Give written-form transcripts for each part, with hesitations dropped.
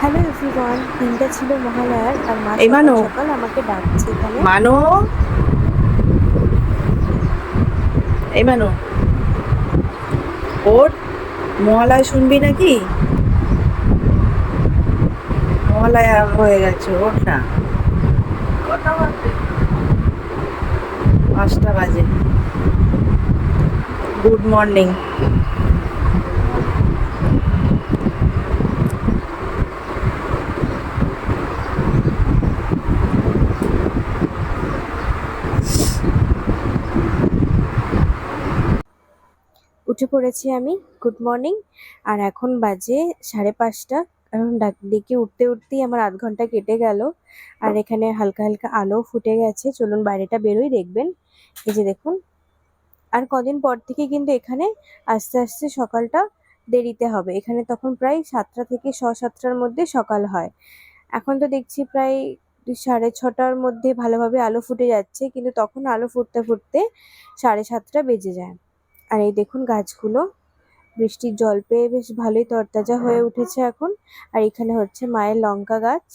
Hello everyone, দিনটা ছিল মহালয়ার আর মা এই সকাল মানো, সকাল আমাকে ডাকছে এখানে। মানো, এই মানো, ওর মহালয়া শুনবি নাকি? মহালয়া হয়ে গেছে, ওঠ না। কটা বাজে? 5টা বাজে। Good morning. উঠে পড়েছি আমি। Good morning. আর এখন বাজে 5:30। এখন ডেকে উঠতে উঠতেই আমার আধ ঘন্টা কেটে গেল। আর এখানে হালকা হালকা আলো ফুটে গেছে, চলুন বাইরেটা বেরোই, দেখবেন। এই যে দেখুন। আর কদিন পর থেকে কিন্তু এখানে আস্তে আস্তে সকালটা দেরিতে হবে। এখানে তখন প্রায় 7টা থেকে 7:15-র মধ্যে সকাল হয়। এখন তো দেখছি প্রায় 6:30-র মধ্যে ভালোভাবে আলো ফুটে যাচ্ছে, কিন্তু তখন আলো ফুটতে ফুটতে 7:30 বেজে যায়। আর এই দেখুন গাছগুলো বৃষ্টির জল পেয়ে বেশ ভালোই তরতাজা হয়ে উঠেছে এখন। আর এখানে হচ্ছে মায়ের লঙ্কা গাছ।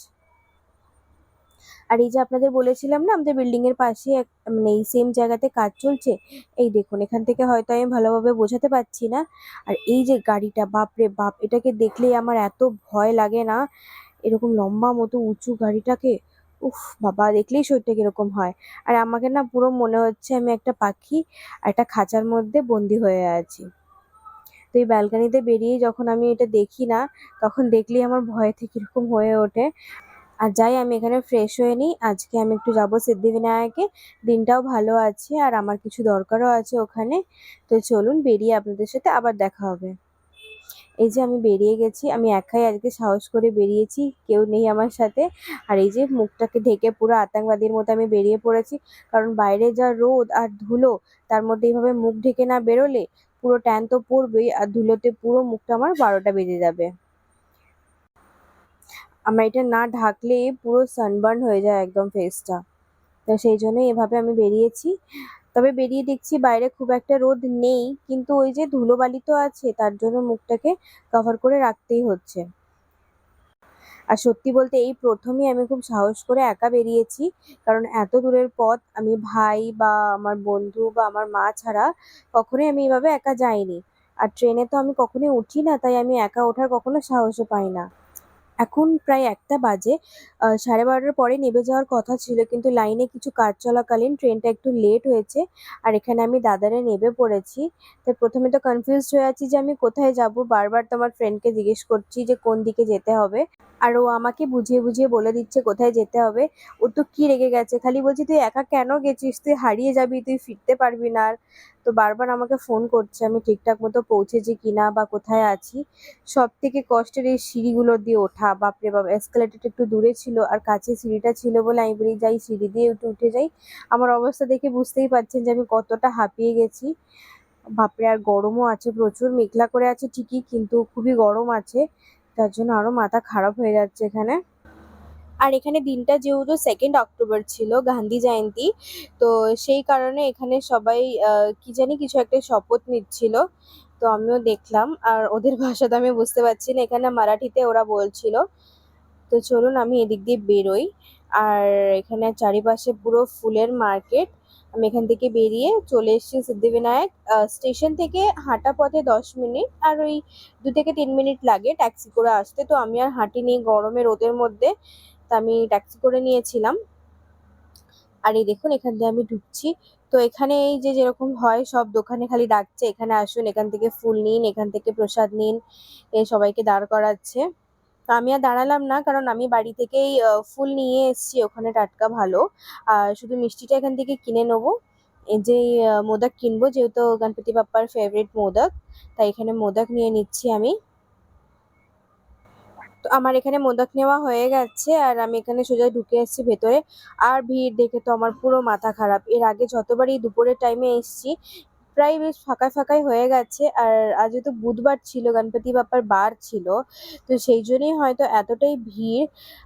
আর এই যে আপনাদের বলেছিলাম না, আমাদের বিল্ডিং এর পাশে মানে এই সেম জায়গাতে কাজ চলছে। এই দেখুন, এখান থেকে হয়তো আমি ভালোভাবে বোঝাতে পারছি না। আর এই যে গাড়িটা, বাপ রে বাপ, এটাকে দেখলেই আমার এত ভয় লাগে না। এরকম লম্বা মতো উঁচু গাড়িটাকে, উফ বাবা, দেখলেই শরীরটা কিরকম হয়। আর আমাকে না পুরো মনে হচ্ছে আমি একটা পাখি আর একটা খাঁচার মধ্যে বন্দি হয়ে আছি। তো এই ব্যালকানিতে বেরিয়ে যখন আমি এটা দেখি না, তখন দেখলেই আমার ভয় থেকে এরকম হয়ে ওঠে। আর যাই, আমি এখানে ফ্রেশ হয়ে নিই। আজকে আমি একটু যাবো সিদ্ধিবিনায়কে। দিনটাও ভালো আছে আর আমার কিছু দরকারও আছে ওখানে। তো চলুন বেরিয়ে আপনাদের সাথে আবার দেখা হবে। এই যে আমি বেরিয়ে গেছি, আমি একাই আজকে সাহস করে বেরিয়েছি, কেউ নেই আমার সাথে। আর এই যে মুখটাকে ঢেকে পুরো আতঙ্কবাদীর মতো আমি বেরিয়ে পড়েছি। কারণ বাইরে যা রোদ আর ধুলো, তার মধ্যে এইভাবে মুখ ঢেকে না বেরোলে পুরো ট্যান তো পড়বেই, আর ধুলোতে পুরো মুখটা আমার 12টা বেজে যাবে। আমার এটা না ঢাকলে পুরো সানবার্ন হয়ে যায় একদম ফেসটা। তো সেই জন্যই এভাবে আমি বেরিয়েছি। তবে বেরিয়ে দেখছি বাইরে খুব একটা রোদ নেই, কিন্তু ওই যে ধুলোবালি তো আছে, তার জন্য মুখটাকে কভার করে রাখতেই হচ্ছে। আর সত্যি বলতে এই প্রথমই আমি খুব সাহস করে একা বেরিয়েছি। কারণ এত দূরের পথ আমি ভাই বা আমার বন্ধু বা আমার মা ছাড়া কখনোই আমি এভাবে একা যাইনি। আর ট্রেনে তো আমি কখনোই উঠি না, তাই আমি একা ওঠার কখনো সাহসও পাই না। এখন প্রায় 1টা বাজে। 12:30-র পরে নেমে যাওয়ার কথা ছিল, কিন্তু লাইনে কিছু কাজ চলাকালীন ট্রেনটা একটু লেট হয়েছে। আর এখানে আমি দাদারে নেমে পড়েছি। তো প্রথমে তো কনফিউজড হয়ে আছি যে আমি কোথায় যাব। বারবার তো আমার ফ্রেন্ডকে জিজ্ঞেস করছি যে কোন দিকে যেতে হবে। আর ও আমাকে বুঝিয়ে বুঝিয়ে বলে দিচ্ছে কোথায় যেতে হবে। ও তো কি রেগে গেছে, খালি বলছে তুই একা কেন গেছিস, তুই হারিয়ে যাবি, তুই ফিরতে পারবি না আর। তো বারবার আমাকে ফোন করছে আমি ঠিকঠাক মতো পৌঁছেছি কিনা বা কোথায় আছি। সব থেকে কষ্টের এই সিঁড়িগুলো দিয়ে ওঠা, বাপরে বাপ, এসকালেটরটা একটু দূরে ছিল আর কাছে সিঁড়িটা ছিল বলে আমি বলি যাই সিঁড়ি দিয়ে একটু উঠে যাই। আমার অবস্থা দেখে বুঝতেই পারছেন যে আমি কতটা হাঁপিয়ে গেছি। বাপরে, আর গরমও আছে প্রচুর, মেঘলা করে আছে ঠিকই কিন্তু খুবই গরম আছে। তার জন্য আরো মাথা খারাপ হয়ে যাচ্ছে এখানে। আর এখানে দিনটা যেহেতু 2nd অক্টোবর ছিল, গান্ধী জয়ন্তী, তো সেই কারণে এখানে সবাই কি জানি কিছু একটা শপথ নিচ্ছিল। তো আমিও দেখলাম, আর ওদের ভাষা তো আমি বুঝতে পারছি না, এখানে মারাঠিতে ওরা বলছিল। তো চলুন আমি এদিক দিয়ে বেরোই। আর এখানে চারিপাশে পুরো ফুলের মার্কেট। আমি এখান থেকে বেরিয়ে চলে এসেছি সিদ্ধিবিনায়ক স্টেশন থেকে। হাঁটা পথে 10 মিনিট, আর ওই 2 থেকে 3 মিনিট লাগে ট্যাক্সি করে আসতে। তো আমি আর হাঁটিনি গরমে রোদের মধ্যে, তা আমি ট্যাক্সি করে নিয়েছিলাম। আর এই দেখুন এখান দিয়ে আমি ঢুকছি। তো এখানে এই যে যেরকম হয়, সব দোকানে খালি ডাকছে এখানে আসুন, এখান থেকে ফুল নিন, এখান থেকে প্রসাদ নিন, এ সবাইকে দাঁড় করাচ্ছে। তো আমি আর দাঁড়ালাম না, কারণ আমি বাড়ি থেকেই ফুল নিয়ে এসেছি ওখানে টাটকা ভালো। আর শুধু মিষ্টিটা এখান থেকে কিনে নেবো। এই যে মোদক কিনবো, যেহেতু গণপতি বাপ্পার ফেভারিট মোদক, তাই এখানে মোদক নিয়ে নিচ্ছি আমি। তো আমার এখানে মোদক নেওয়া হয়ে গেছে আর আমি এখানে সোজা ঢুকে এসেছি ভেতরে। আর ভিড় দেখে তো আমার পুরো মাথা খারাপ। এর আগে যতবারই দুপুরের টাইমে এসেছি, প্রায় বেশ ফাঁকা ফাঁকাই হয়ে গেছে। আর আজ যেহেতু বুধবার ছিল, গণপতি বাপ্পার বার ছিল, তো সেই জন্যই হয়তো এতটাই ভিড়।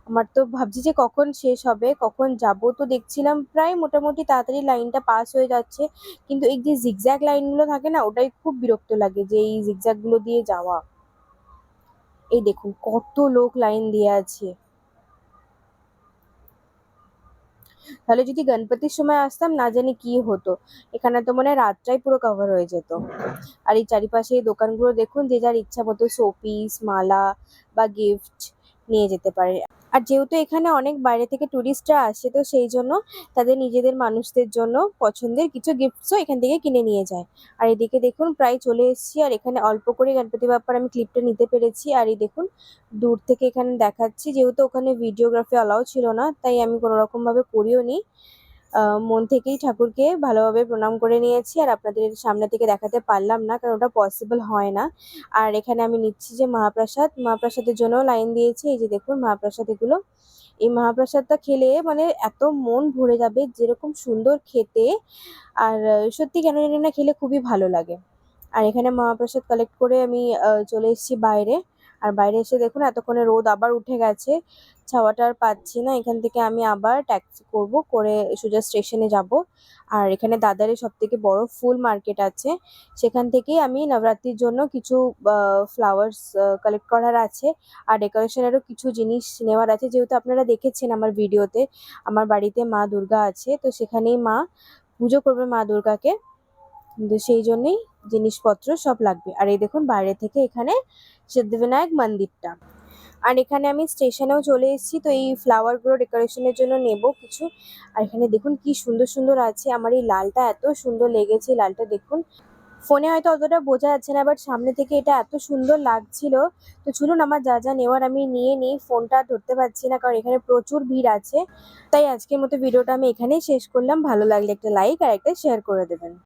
আমার তো ভাবছি যে কখন শেষ হবে, কখন যাব। তো দেখছিলাম প্রায় মোটামুটি তাড়াতাড়ি লাইনটা পাস হয়ে যাচ্ছে, কিন্তু এই যে জিগজ্যাগ লাইনগুলো থাকে না, ওটাই খুব বিরক্ত লাগে, যে এই জিগজ্যাগ গুলো দিয়ে যাওয়া। এই দেখুন কত লোক লাইন দিয়ে আছে। তাহলে যদি গণপতির সময় আসতাম না জানি কি হতো, এখানে তো মনে হয় রাতটাই পুরো কভার হয়ে যেত। আর এই চারিপাশে এই দোকানগুলো দেখুন, যে যার ইচ্ছা মতো শোপিস, মালা বা গিফট নিয়ে যেতে পারে। আর যেহেতু এখানে অনেক বাইরে থেকে টুরিস্টরা আসে, তো সেই জন্য তাদের নিজেদের মানুষদের জন্য পছন্দের কিছু গিফটসও এখান থেকে কিনে নিয়ে যায়। আর এদিকে দেখুন প্রায় চলে এসেছি, আর এখানে অল্প করে গণপতি বাপ্পার আমি ক্লিপটা নিতে পেরেছি। আর এই দেখুন দূর থেকে এখানে দেখাচ্ছি, যেহেতু ওখানে ভিডিওগ্রাফি অ্যালাউ ছিল না, তাই আমি কোনো রকম ভাবে করিও নি। মন থেকেই ঠাকুরকে ভালোভাবে প্রণাম করে নিয়েছি, আর আপনাদের সামনে থেকে দেখাতে পারলাম না কারণ ওটা পসিবল হয় না। আর এখানে আমি নিচ্ছি যে মহাপ্রসাদ, মহাপ্রসাদের জন্যও লাইন দিয়েছি। এই যে দেখুন মহাপ্রসাদ এগুলো, এই মহাপ্রসাদটা খেলে মানে এত মন ভরে যাবে, যেরকম সুন্দর খেতে। আর সত্যি কেন জানি না খেলে খুবই ভালো লাগে। আর এখানে মহাপ্রসাদ কালেক্ট করে আমি চলে এসেছি বাইরে। আর বাইরে এসে দেখুন এতক্ষণে রোদ আবার উঠে গেছে, ছাওয়াটা আর পাচ্ছি না। এখান থেকে আমি আবার ট্যাক্সি করব, করে সোজা স্টেশনে যাব। আর এখানে দাদারে সব থেকে বড় ফুল মার্কেট আছে, সেখান থেকেই আমি নবরাত্রির জন্য কিছু ফ্লাওয়ার্স কালেক্ট করার আছে। আর ডেকোরেশনেরও কিছু জিনিস নেওয়ার আছে, যেহেতু আপনারা দেখেছেন আমার ভিডিওতে আমার বাড়িতে মা দুর্গা আছে, তো সেখানেই মা পুজো করবে মা দুর্গাকে, কিন্তু সেই জন্যই জিনিসপত্র সব লাগবে। আর এই দেখুন বাইরে থেকে এখানে সিদ্ধিবিনায়ক মন্দিরটা। আর এখানে আমি স্টেশনেও চলে এসেছি, তো এই ফ্লাওয়ারগুলো ডেকোরেশনের জন্য নেব কিছু। আর এখানে দেখুন কি সুন্দর সুন্দর আছে, আমার এই লালটা এত সুন্দর লেগেছে, এই লালটা দেখুন। ফোনে হয়তো অতটা বোঝা যাচ্ছে না, বাট সামনে থেকে এটা এত সুন্দর লাগছিল। তো চলুন আমার যা যা নেওয়ার আমি নিয়ে নিই, ফোনটা আর ধরতে পারছি না কারণ এখানে প্রচুর ভিড় আছে। তাই আজকের মতো ভিডিওটা আমি এখানেই শেষ করলাম। ভালো লাগলে একটা লাইক আর একটা শেয়ার করে দেবেন।